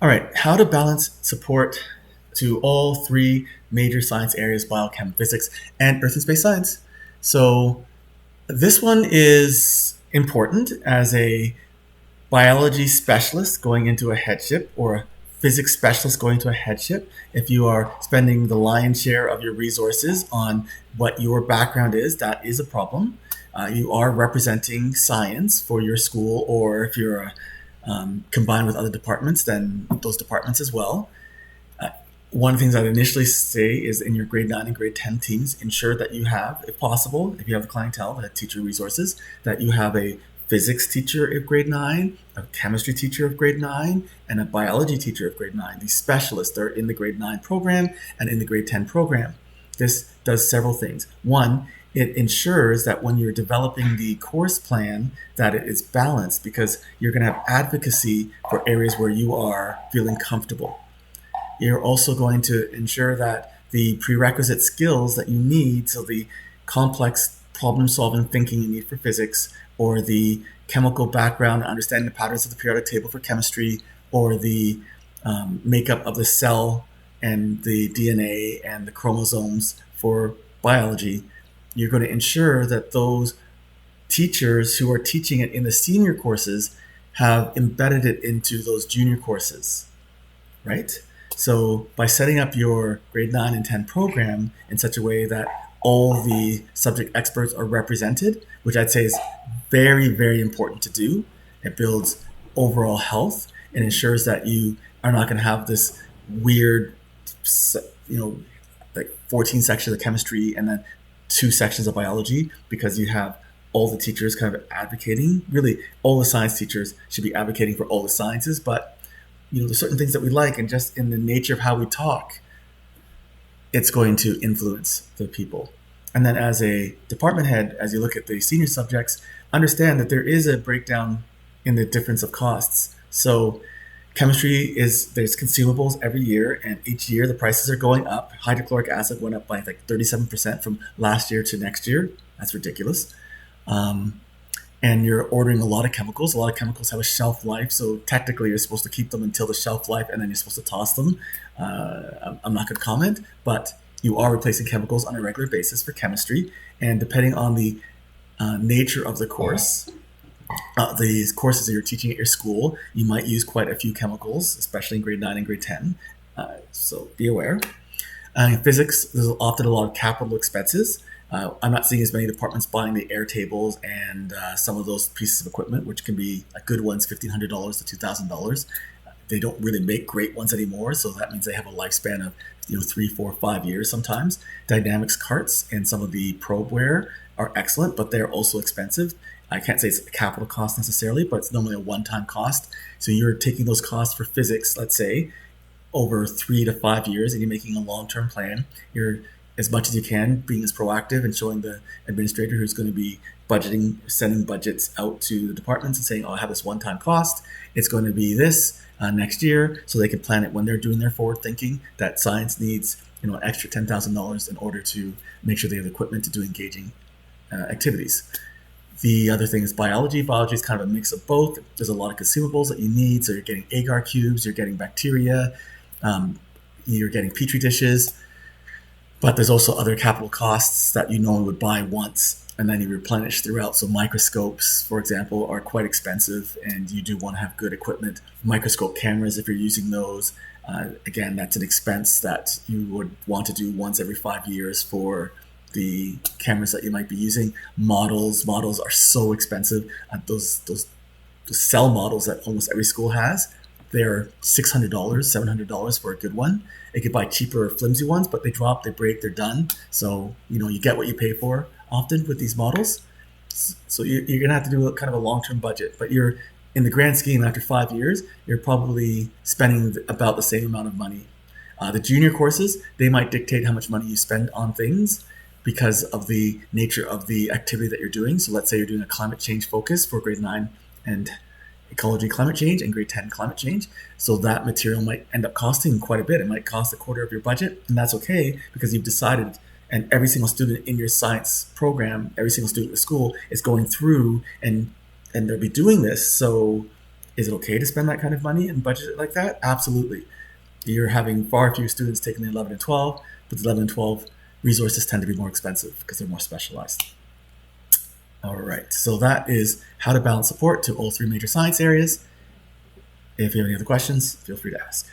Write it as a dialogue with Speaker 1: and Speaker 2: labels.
Speaker 1: All right, how to balance support to all three major science areas, biochem, physics, and earth and space science. So this one is important as a biology specialist going into a headship or a physics specialist going to a headship. If you are spending the lion's share of your resources on what your background is, that is a problem. You are representing science for your school, or if you're combined with other departments, then those departments as well. One of the things I'd initially say is in your grade 9 and grade 10 teams, ensure that you have, if possible, if you have the clientele, the teacher resources, that you have a physics teacher of grade 9, a chemistry teacher of grade 9, and a biology teacher of grade 9. These specialists are in the grade 9 program and in the grade 10 program. This does several things. One, it ensures that when you're developing the course plan, that it is balanced, because you're going to have advocacy for areas where you are feeling comfortable. You're also going to ensure that the prerequisite skills that you need, so the complex problem-solving thinking you need for physics, or the chemical background, understanding the patterns of the periodic table for chemistry, or the makeup of the cell and the DNA and the chromosomes for biology, you're going to ensure that those teachers who are teaching it in the senior courses have embedded it into those junior courses, right? So by setting up your grade 9 and 10 program in such a way that all the subject experts are represented, which I'd say is very, very important to do, it builds overall health and ensures that you are not going to have this weird, like 14 sections of chemistry and then 2 sections of biology, because you have all the teachers kind of advocating. Really, all the science teachers should be advocating for all the sciences, but there's certain things that we like, and just in the nature of how we talk, it's going to influence the people. And then as a department head, as you look at the senior subjects, understand that there is a breakdown in the difference of costs. So chemistry there's consumables every year, and each year the prices are going up. Hydrochloric acid went up by like 37% from last year to next year. That's ridiculous. And you're ordering a lot of chemicals. A lot of chemicals have a shelf life, so technically you're supposed to keep them until the shelf life, and then you're supposed to toss them. I'm not going to comment, but you are replacing chemicals on a regular basis for chemistry, and depending on the nature of the course, the courses that you're teaching at your school, you might use quite a few chemicals, especially in grade 9 and grade 10. So be aware. In physics, there's often a lot of capital expenses. I'm not seeing as many departments buying the air tables and some of those pieces of equipment, which can be good ones, $1,500 to $2,000. They don't really make great ones anymore, so that means they have a lifespan of 3, 4, 5 years sometimes. Dynamics carts and some of the probeware are excellent, but they're also expensive. I can't say it's a capital cost necessarily, but it's normally a one-time cost. So you're taking those costs for physics, let's say, over 3 to 5 years, and you're making a long-term plan. You're, as much as you can, being as proactive and showing the administrator who's going to be budgeting, sending budgets out to the departments and saying, I have this one-time cost. It's going to be this next year, so they can plan it when they're doing their forward thinking, that science needs an extra $10,000 in order to make sure they have the equipment to do engaging activities. The other thing is biology. Biology is kind of a mix of both. There's a lot of consumables that you need. So you're getting agar cubes, you're getting bacteria, you're getting petri dishes. But there's also other capital costs that you normally would buy once and then you replenish throughout. So microscopes, for example, are quite expensive, and you do want to have good equipment. Microscope cameras, if you're using those, again, that's an expense that you would want to do once every 5 years for the cameras that you might be using. Models are so expensive. Those cell models that almost every school has, they're $600, $700 for a good one. They could buy cheaper, flimsy ones, but they drop, they break, they're done. So you get what you pay for often with these models. So you're gonna have to do kind of a long-term budget, but you're, in the grand scheme, after 5 years, you're probably spending about the same amount of money. The junior courses, they might dictate how much money you spend on things because of the nature of the activity that you're doing. So let's say you're doing a climate change focus for grade 9 and ecology climate change and grade 10 climate change. So that material might end up costing quite a bit. It might cost a quarter of your budget, and that's okay because you've decided, and every single student in your science program, every single student at the school is going through and they'll be doing this. So Is it okay to spend that kind of money and budget it like that? Absolutely. You're having far fewer students taking the 11 and 12, but the 11 and 12 resources tend to be more expensive because they're more specialized. All right, so that is how to balance support to all three major science areas. If you have any other questions, feel free to ask.